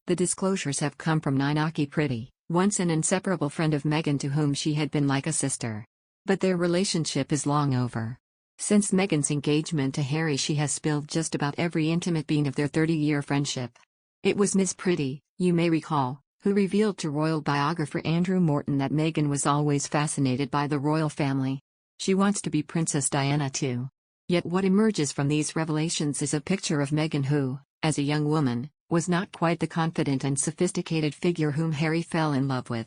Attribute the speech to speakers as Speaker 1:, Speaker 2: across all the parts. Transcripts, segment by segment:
Speaker 1: The disclosures have come from Ninaki Pretty, once an inseparable friend of Meghan to whom she had been like a sister. But their relationship is long over. Since Meghan's engagement to Harry, she has spilled just about every intimate bean of their 30-year friendship. It was Ms. Pretty, you may recall, who revealed to royal biographer Andrew Morton that Meghan was always fascinated by the royal family. She wants to be Princess Diana too. Yet what emerges from these revelations is a picture of Meghan who, as a young woman, was not quite the confident and sophisticated figure whom Harry fell in love with.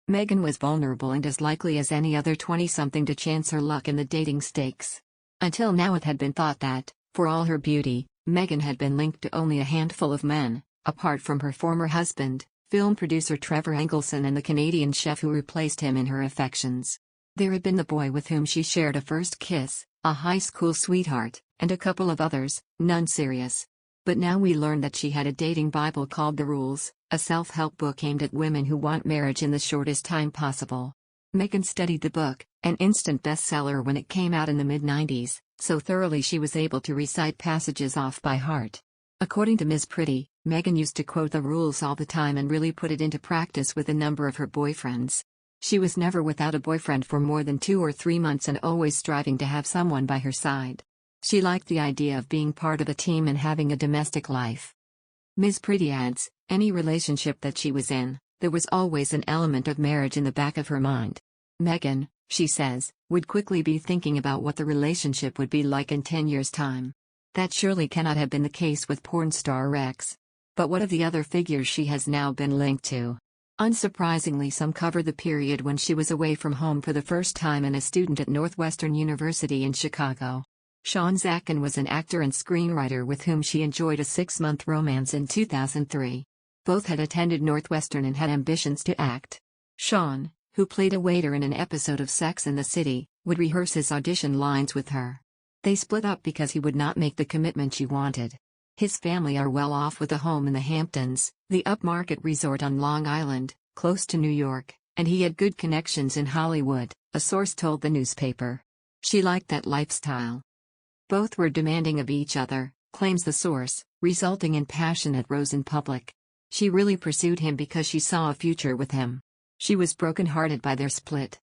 Speaker 1: Meghan was vulnerable and as likely as any other 20-something to chance her luck in the dating stakes. Until now it had been thought that, for all her beauty, Meghan had been linked to only a handful of men, apart from her former husband, film producer Trevor Engelson, and the Canadian chef who replaced him in her affections. There had been the boy with whom she shared a first kiss, a high school sweetheart, and a couple of others, none serious. But now we learn that she had a dating Bible called The Rules, a self-help book aimed at women who want marriage in the shortest time possible. Meghan studied the book, an instant bestseller when it came out in the mid-90s, so thoroughly she was able to recite passages off by heart. According to Ms. Pretty, Meghan used to quote the rules all the time and really put it into practice with a number of her boyfriends. She was never without a boyfriend for more than 2 or 3 months and always striving to have someone by her side. She liked the idea of being part of a team and having a domestic life. Ms. Pretty adds, any relationship that she was in, there was always an element of marriage in the back of her mind. Meghan, she says, would quickly be thinking about what the relationship would be like in 10 years' time. That surely cannot have been the case with porn star Rex. But what of the other figures she has now been linked to? Unsurprisingly, some cover the period when she was away from home for the first time and a student at Northwestern University in Chicago. Sean Zackin was an actor and screenwriter with whom she enjoyed a 6-month romance in 2003. Both had attended Northwestern and had ambitions to act. Sean, who played a waiter in an episode of Sex and the City, would rehearse his audition lines with her. They split up because he would not make the commitment she wanted. His family are well off with a home in the Hamptons, the upmarket resort on Long Island, close to New York, and he had good connections in Hollywood, a source told the newspaper. She liked that lifestyle. Both were demanding of each other, claims the source, resulting in passionate rows in public. She really pursued him because she saw a future with him. She was broken-hearted by their split.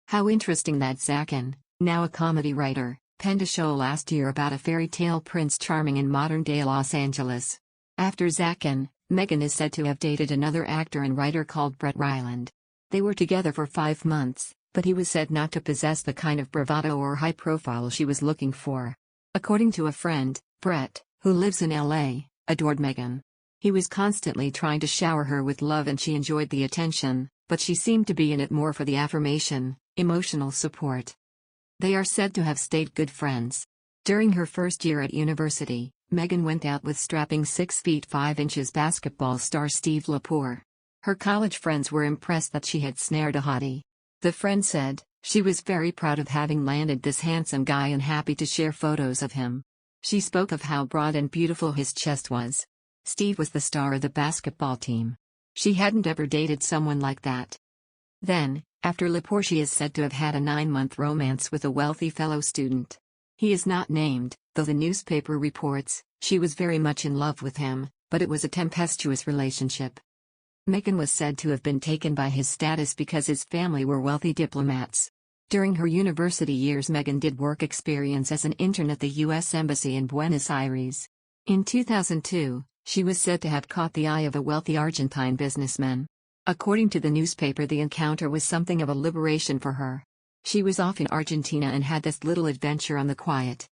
Speaker 1: How interesting that Zackin, now a comedy writer, penned a show last year about a fairy tale Prince Charming in modern-day Los Angeles. After Zackin, Meghan is said to have dated another actor and writer called Brett Ryland. They were together for 5 months, but he was said not to possess the kind of bravado or high profile she was looking for. According to a friend, Brett, who lives in LA, adored Meghan. He was constantly trying to shower her with love and she enjoyed the attention, but she seemed to be in it more for the affirmation, emotional support. They are said to have stayed good friends. During her first year at university, Meghan went out with strapping 6 feet 5 inches basketball star Steve Lepore. Her college friends were impressed that she had snared a hottie. The friend said, she was very proud of having landed this handsome guy and happy to share photos of him. She spoke of how broad and beautiful his chest was. Steve was the star of the basketball team. She hadn't ever dated someone like that. Then, after Lepore, she is said to have had a 9-month romance with a wealthy fellow student. He is not named, though the newspaper reports, she was very much in love with him, but it was a tempestuous relationship. Meghan was said to have been taken by his status because his family were wealthy diplomats. During her university years, Meghan did work experience as an intern at the U.S. Embassy in Buenos Aires. In 2002, she was said to have caught the eye of a wealthy Argentine businessman. According to the newspaper, the encounter was something of a liberation for her. She was off in Argentina and had this little adventure on the quiet.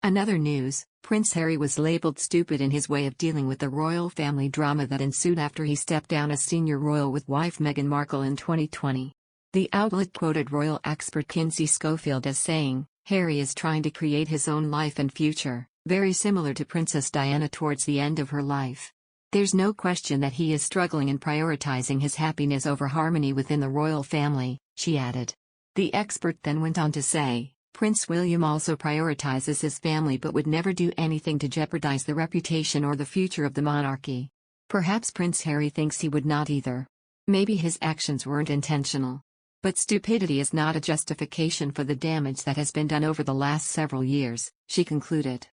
Speaker 1: Another news, Prince Harry was labeled stupid in his way of dealing with the royal family drama that ensued after he stepped down as senior royal with wife Meghan Markle in 2020. The outlet quoted royal expert Kinsey Schofield as saying, Harry is trying to create his own life and future, very similar to Princess Diana towards the end of her life. There's no question that he is struggling in prioritizing his happiness over harmony within the royal family, she added. The expert then went on to say, Prince William also prioritizes his family but would never do anything to jeopardize the reputation or the future of the monarchy. Perhaps Prince Harry thinks he would not either. Maybe his actions weren't intentional. But stupidity is not a justification for the damage that has been done over the last several years, she concluded.